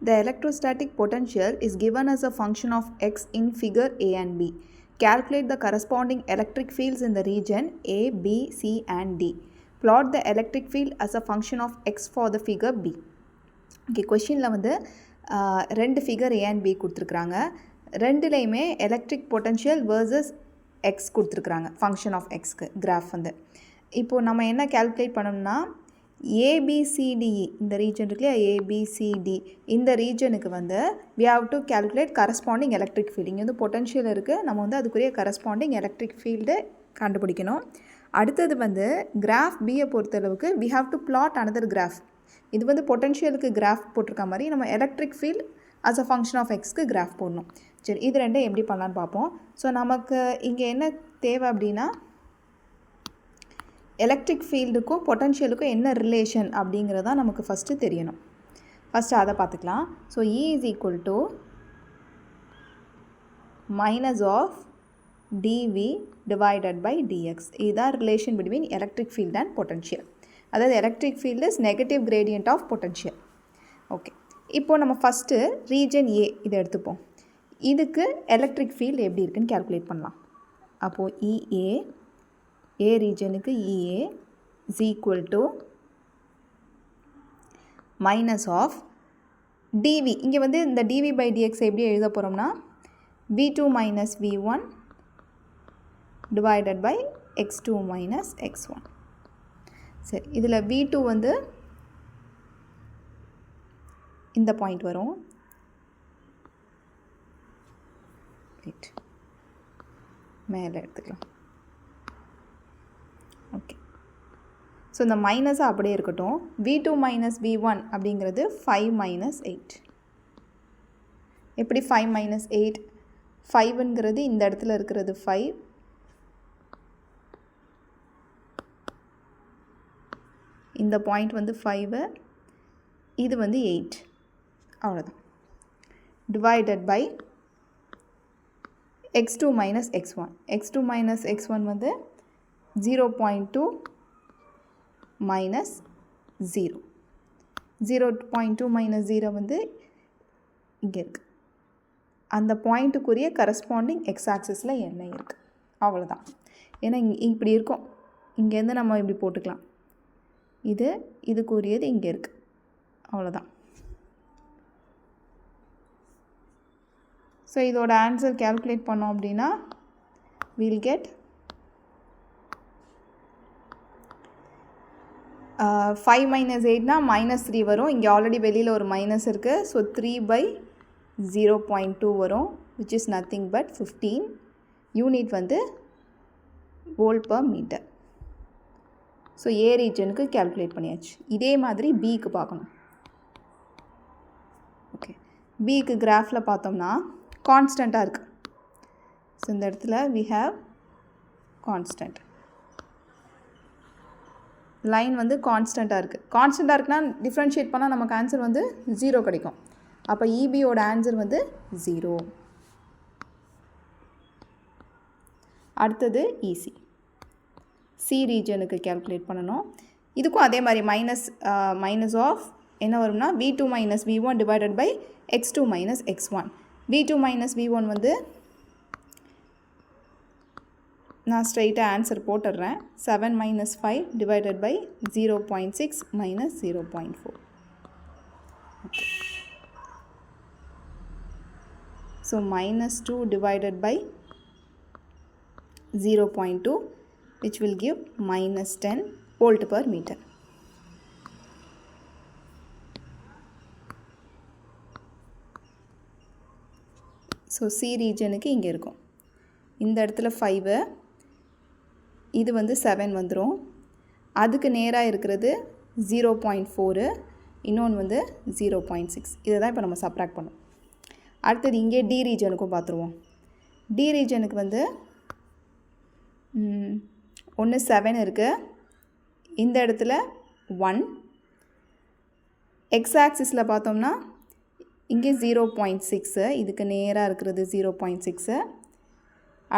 The electrostatic potential is given as a function of x in figure A and B. Calculate the corresponding electric fields in the region A, B, C and D. Plot the electric field as a function of x for the figure B. Okay, questionல வந்து ரெண்டு figure A and B கொடுத்துருக்குறாங்க. ரெண்டுலேயுமே electric potential versus X கொடுத்துருக்குறாங்க function of எக்ஸ்க்கு graph வந்து. இப்போது நம்ம என்ன calculate பண்ணோம்னா ஏபிசிடிஇ இந்த ரீஜன் இருக்கு இல்லையா, ஏபிசிடி இந்த ரீஜனுக்கு வந்து we have to calculate corresponding electric field. இங்கே வந்து பொட்டன்ஷியல் இருக்குது, நம்ம வந்து அதுக்குரிய கரஸ்பாண்டிங் எலக்ட்ரிக் ஃபீல்டு கண்டுபிடிக்கணும். அடுத்தது வந்து கிராஃப் பியை பொறுத்தளவுக்கு we have to plot another graph. இது வந்து பொட்டன்ஷியலுக்கு கிராஃப் போட்டிருக்க மாதிரி நம்ம electric field as a function of xக்கு கிராஃப் போடணும். சரி, இது ரெண்டும் எப்படி பண்ணலான்னு பார்ப்போம். ஸோ நமக்கு இங்கே என்ன தேவை அப்படின்னா எலக்ட்ரிக் ஃபீல்டுக்கும் பொட்டன்ஷியலுக்கும் என்ன ரிலேஷன் அப்படிங்கிறதான் நமக்கு ஃபஸ்ட்டு தெரியணும். ஃபஸ்ட்டு அதை பார்த்துக்கலாம். So E is equal to minus of dV divided by dx. இதுதான் relation between electric field and potential. அதாவது electric field is negative gradient of potential. Okay, இப்போது நம்ம ஃபஸ்ட்டு ரீஜன் ஏ இதை எடுத்துப்போம். இதுக்கு எலக்ட்ரிக் ஃபீல்டு எப்படி இருக்குன்னு கேல்குலேட் பண்ணலாம். அப்போது EA A ரீஜனுக்கு EA is equal to minus of dV. இங்கே வந்து இந்த dV by dx எப்படி எழுத போகிறோம்னா V2 minus V1 divided by x2 minus x1. சரி, இதில் V2 வந்து இந்த பாயிண்ட் வரும். மேலே எடுத்துக்கலாம். ஓகே, ஸோ இந்த மைனஸாக அப்படியே இருக்கட்டும். V2 மைனஸ் V1 அப்படிங்கிறது 5 மைனஸ் 8. எப்படி 5 மைனஸ் 8? 5ங்கிறது இந்த இடத்துல இருக்கிறது 5, இந்த பாயிண்ட் வந்து 5, இது வந்து 8, அவ்வளோதான். Divided by x2 minus x1. x2 minus x1 வந்து 0.2 மைனஸ் 0. 0.2 மைனஸ் 0 வந்து இங்கே இருக்குது. அந்த பாயிண்ட்டுக்குரிய கரஸ்பாண்டிங் எக்ஸ் ஆக்சிஸில் என்ன இருக்குது, அவ்வளோதான். ஏன்னா இப்படி இருக்கும், இங்கேருந்து நம்ம இப்படி போட்டுக்கலாம். இதுக்குரியது இங்கே இருக்குது, அவ்வளோதான். ஸோ இதோட ஆன்சர் கேல்குலேட் பண்ணோம் அப்படின்னா we'll get 5 minus 8னா minus 3 வரும். இங்கே ஆல்ரெடி வெளியில் ஒரு மைனஸ் இருக்குது. ஸோ 3/0.2 வரும், which is nothing but 15. Unit வந்து வோல்ட் பர் மீட்டர். ஸோ ஏ ரீஜனுக்கு கேல்குலேட் பண்ணியாச்சு. இதே மாதிரி பிக்கு பார்க்கணும். ஓகே, பிக்கு கிராஃபில் பார்த்தோம்னா கான்ஸ்டண்ட்டாக இருக்குது. ஸோ இந்த இடத்துல we have கான்ஸ்டன்ட். லைன் வந்து கான்ஸ்டண்ட்டாக இருக்குது. கான்ஸ்டண்ட்டாக இருக்குன்னா டிஃப்ரென்ஷியேட் பண்ணால் நமக்கு ஆன்சர் வந்து 0 கிடைக்கும். அப்போ EBயோட ஆன்சர் வந்து 0. அடுத்தது EC. சி ரீஜனுக்கு கேல்குலேட் பண்ணணும். இதுக்கும் அதே மாதிரி மைனஸ் ஆஃப் என்ன வரும்னா V2 minus V1 divided by x2 minus x1. V2 minus V1 வந்து நான் ஸ்ட்ரைட்டாக ஆன்சர் போட்டுடுறேன். 7 minus 5 divided by 0.6 minus 0.4. Okay, so minus 2 divided by 0.2 which will give minus 10 volt per meter. So C ரீஜனுக்கு இங்கே இருக்கும். இந்த இடத்துல 5, இது வந்து 7 வந்துடும். அதுக்கு நேராக இருக்கிறது 0.4, இன்னொன்று வந்து 0.6. இதை தான் இப்போ நம்ம சப்ராக்ட் பண்ணோம். அடுத்தது இங்கே டி ரீஜனுக்கும் பார்த்துருவோம். டி ரீஜனுக்கு வந்து ஒன்று 7 இருக்குது, இந்த இடத்துல 1. எக்ஸ் ஆக்சிஸில் பார்த்தோம்னா இங்கே 0.6, இதுக்கு நேராக இருக்கிறது 0.6.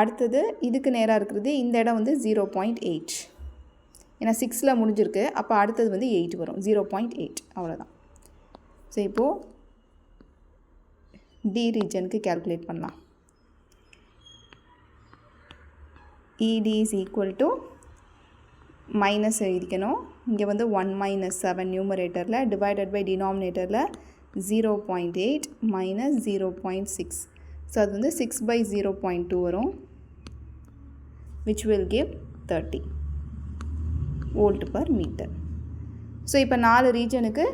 அடுத்தது இதுக்கு நேராக இருக்கிறது இந்த இடம் வந்து 0.8. ஏன்னா 6ல் முடிஞ்சிருக்கு, அப்போ அடுத்தது வந்து 8 வரும், 0.8, அவ்வளோதான். ஸோ இப்போது டி ரீஜனுக்கு கேல்குலேட் பண்ணலாம். ED is equal to minus எழுதிக்கணும். இங்கே வந்து 1 minus 7 நியூமரேட்டரில் டிவைடட் பை டினாமினேட்டரில் 0.8 மைனஸ் 0.6. ஸோ அது வந்து 6/0.2 வரும், which will give 30 volt per metre. So இப்போ 4 ரீஜனுக்கு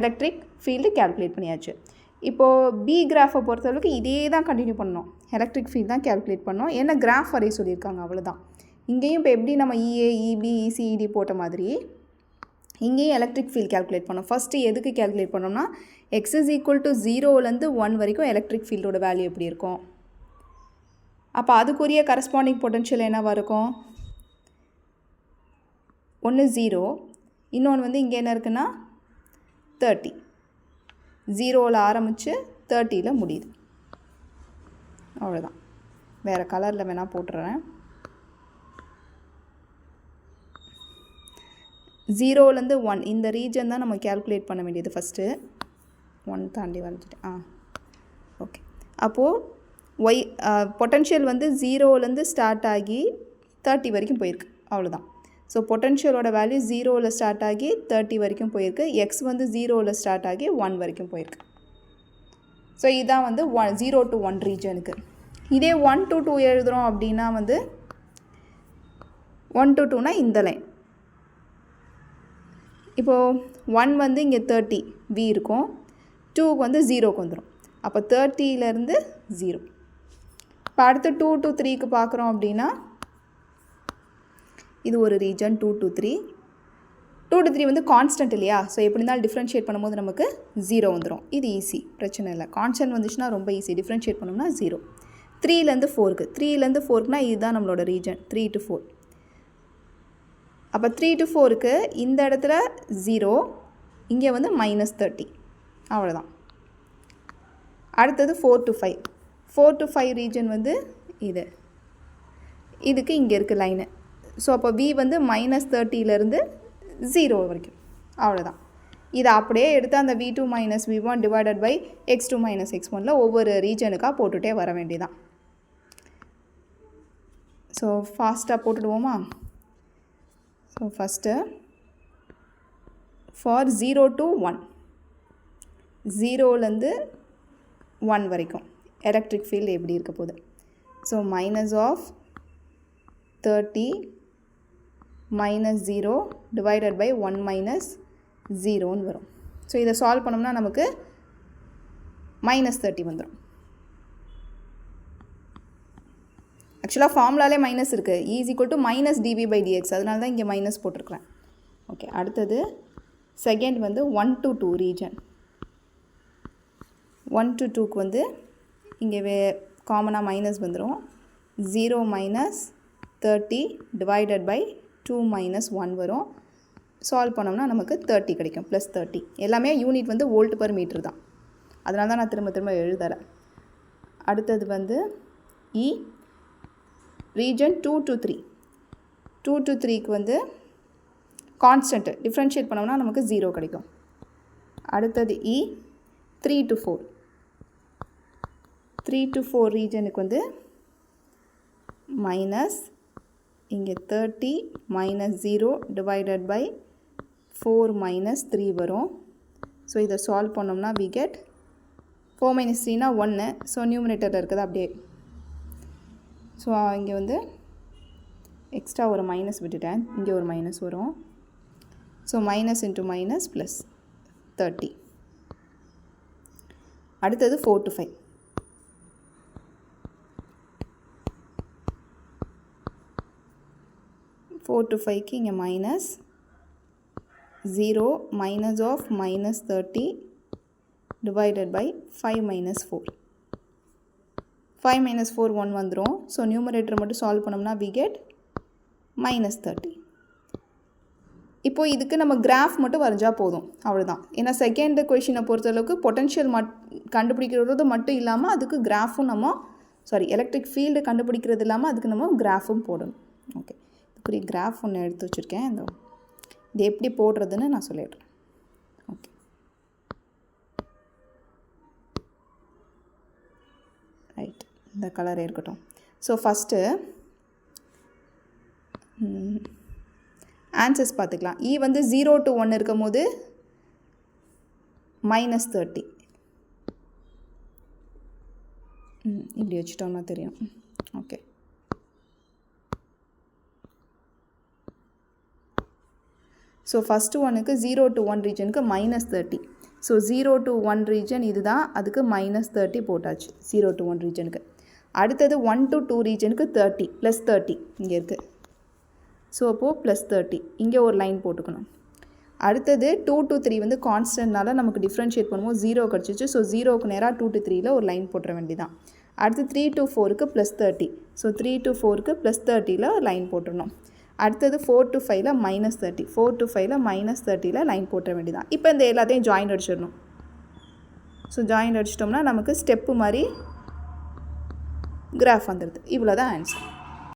எலக்ட்ரிக் ஃபீல்டு கேல்குலேட் பண்ணியாச்சு. இப்போது பி கிராஃபை பொறுத்தளவுக்கு இதே தான் கண்டினியூ பண்ணணும். எலக்ட்ரிக் ஃபீல்டு தான் கேல்குலேட் பண்ணோம். ஏன்னா கிராஃப் வரைய சொல்லியிருக்காங்க, அவ்வளோதான். இங்கேயும் இப்போ எப்படி நம்ம EA, EB, EC, ED போட்ட மாதிரி இங்கேயும் எலக்ட்ரிக் ஃபீல்டு கேல்குலேட் பண்ணோம். ஃபஸ்ட்டு எதுக்கு கேல்குலேட் பண்ணோம்னா x is equal to 0லேருந்து 1 வரைக்கும் எலக்ட்ரிக் ஃபீல்டோட வேல்யூ எப்படி இருக்கும். அப்போ அதுக்குரிய கரஸ்பாண்டிங் பொட்டன்ஷியல் என்னவாக இருக்கும்? ஒன்று 0, இன்னொன்று வந்து இங்கே என்ன இருக்குன்னா 30. 0ல் ஆரம்பித்து 30ல் முடியுது. அவ்வளோதான். வேறு கலரில் வேணால் போட்டுறேன். 0லேருந்து 1 இந்த ரீஜன் தான் நம்ம கேல்குலேட் பண்ண வேண்டியது. ஃபஸ்ட்டு 1 தாண்டி வந்துட்டேன். ஓகே. அப்போது பொட்டன்ஷியல் வந்து 0லேருந்து ஸ்டார்ட் ஆகி 30 வரைக்கும் போயிருக்கு. அவ்வளோதான். ஸோ பொட்டன்ஷியலோட வேல்யூ 0ல் ஸ்டார்ட் ஆகி 30 வரைக்கும் போயிருக்கு. எக்ஸ் வந்து 0ல் ஸ்டார்ட் ஆகி 1 வரைக்கும் போயிருக்கு. ஸோ இதான் வந்து 0 to 1 ரீஜனுக்கு. இதே 1 to 2 எழுதுகிறோம் அப்படின்னா வந்து 1 to 2னா இந்த லைன். இப்போது 1 வந்து இங்கே 30 V இருக்கும், 2க்கு வந்து 0க்கு வந்துடும். அப்போ 30லேருந்து 0. இப்போ அடுத்து 2 to 3க்கு பார்க்குறோம் அப்படின்னா இது ஒரு ரீஜன் 2 to 3. 2 to 3 வந்து கான்ஸ்டன்ட் இல்லையா? ஸோ எப்படி இருந்தாலும் டிஃப்ரென்ஷியேட் பண்ணும்போது நமக்கு 0 வந்துடும். இது ஈஸி, பிரச்சனை இல்லை. கான்ஸ்டன்ட் வந்துச்சுன்னா ரொம்ப ஈஸி. டிஃப்ரென்ஷியேட் பண்ணோம்னா 0. 3லேருந்து 4க்கு, 3லேருந்து 4க்குனா இதுதான் நம்மளோட ரீஜன் 3 to 4. அப்போ 3 to 4க்கு இந்த இடத்துல 0, இங்கே வந்து -30. அவ்வளோதான். அடுத்தது 4 to 5. 4 to 5 ரீஜன் வந்து இதுக்கு இங்கே இருக்குது லைனு. ஸோ அப்போ V வந்து -30லேருந்து 0 வரைக்கும். அவ்வளோதான். இதை அப்படியே எடுத்து அந்த V2 - V1 divided by x2 - x1ல் ஒவ்வொரு ரீஜனுக்காக போட்டுகிட்டே வர வேண்டியதான். ஸோ ஃபாஸ்ட்டாக போட்டுடுவோமா? ஸோ ஃபஸ்ட்டு ஃபார் 0 to 1, 0லேருந்து 1 வரைக்கும் எலக்ட்ரிக் ஃபீல்டு எப்படி இருக்க போகுது? ஸோ -30 -0 டிவைடட் பை 1 - 0ன்னு வரும். ஸோ இதை சால்வ் பண்ணோம்னா நமக்கு -30 வந்துடும். ஆக்சுவலாக ஃபார்முலாலே மைனஸ் இருக்குது. E = -dv/dx, அதனால தான் இங்கே மைனஸ் போட்டிருக்கிறேன். ஓகே. அடுத்தது செகண்ட் வந்து 1 to 2 ரீஜன். 1 to 2க்கு வந்து இங்கே காமனாக மைனஸ் வந்துடும். 0 - 30 டிவைடட் பை 2 - 1 வரும். சால்வ் பண்ணோம்னா நமக்கு 30 கிடைக்கும், +30. எல்லாமே யூனிட் வந்து வோல்ட் பர் மீட்டர் தான், அதனால தான் நான் திரும்ப எழுதலை. அடுத்தது வந்து E ரீஜன் 2 to 3. 2 to 3க்கு வந்து கான்ஸ்டன்ட்டு டிஃப்ரென்ஷியேட் பண்ணோம்னா நமக்கு 0 கிடைக்கும். அடுத்தது E 3 to 4. 3 to 4 ரீஜனுக்கு வந்து மைனஸ் இங்கே 30 -0 டிவைடட் பை 4 - 3 வரும். ஸோ இதை சால்வ் பண்ணோம்னா we get 4 - 3னா 1. ஸோ நியூமரேட்டரில் இருக்குது அப்படியே. ஸோ இங்கே வந்து எக்ஸ்ட்ரா ஒரு மைனஸ் விட்டுட்டேன், இங்கே ஒரு மைனஸ் வரும். ஸோ மைனஸ் இன்ட்டு மைனஸ் ப்ளஸ் 30. அடுத்தது 4 to 5. 4 to 5க்கு இங்கே minus 0 minus of -30 divided by 5 - 4. 5 - 4 1 வந்துடும். ஸோ நியூமரேட்டர் மட்டும் சால்வ் பண்ணோம்னா we get -30. இப்போது இதுக்கு நம்ம கிராஃப் மட்டும் வரைஞ்சால் போதும், அவ்வளோதான். ஏன்னா செகண்ட் கொஷினை பொறுத்தளவுக்கு பொட்டன்ஷியல் கண்டுபிடிக்கிறது மட்டும் இல்லாமல் அதுக்கு கிராஃபும் எலக்ட்ரிக் ஃபீல்டு கண்டுபிடிக்கிறது இல்லாமல் அதுக்கு நம்ம கிராஃபும் போடணும். ஓகே. இதுக்குரிய கிராஃப் ஒன்று எடுத்து வச்சுருக்கேன். இது எப்படி போடுறதுன்னு நான் சொல்லிடுறேன். ஓகே. இந்த கலர் இருக்கட்டும். ஸோ ஃபஸ்ட்டு ஆன்சர்ஸ் பார்த்துக்கலாம். E வந்து 0 to 1 இருக்கும் போது -30. இப்படி வச்சுட்டோம்னா தெரியும். ஓகே. ஸோ ஃபஸ்ட்டு ஒனுக்கு 0 to 1 ரீஜனுக்கு -30. ஸோ 0 to 1 ரீஜன் இது தான், அதுக்கு -30 போட்டாச்சு 0 to 1 ரீஜனுக்கு. அடுத்தது 1 to 2 ரீஜனுக்கு 30 +30 இங்கே இருக்குது. ஸோ அப்போது +30 இங்கே ஒரு லைன் போட்டுக்கணும். அடுத்தது 2 to 3 வந்து கான்ஸ்டன்ட்னால நமக்கு டிஃப்ரென்ஷியேட் பண்ணுவோம் 0 கிடச்சிச்சு. ஸோ 0க்கு நேராக 2 to 3ல் ஒரு லைன் போட்டுற வேண்டியதான். அடுத்து 3 to 4க்கு +30. ஸோ 3 to 4க்கு +30ல் லைன் போட்டுடணும். அடுத்தது 4 to 5ல் -30. 4 to 5ல் -30ல் லைன் போட்டுற வேண்டியதான். இப்போ இந்த எல்லாத்தையும் ஜாயின் அடிச்சிடணும். ஸோ ஜாயின் அடிச்சிட்டோம்னா நமக்கு ஸ்டெப்பு மாதிரி கிராஃப் வந்துடுது. இவ்வளோ தான் ஆன்சர்.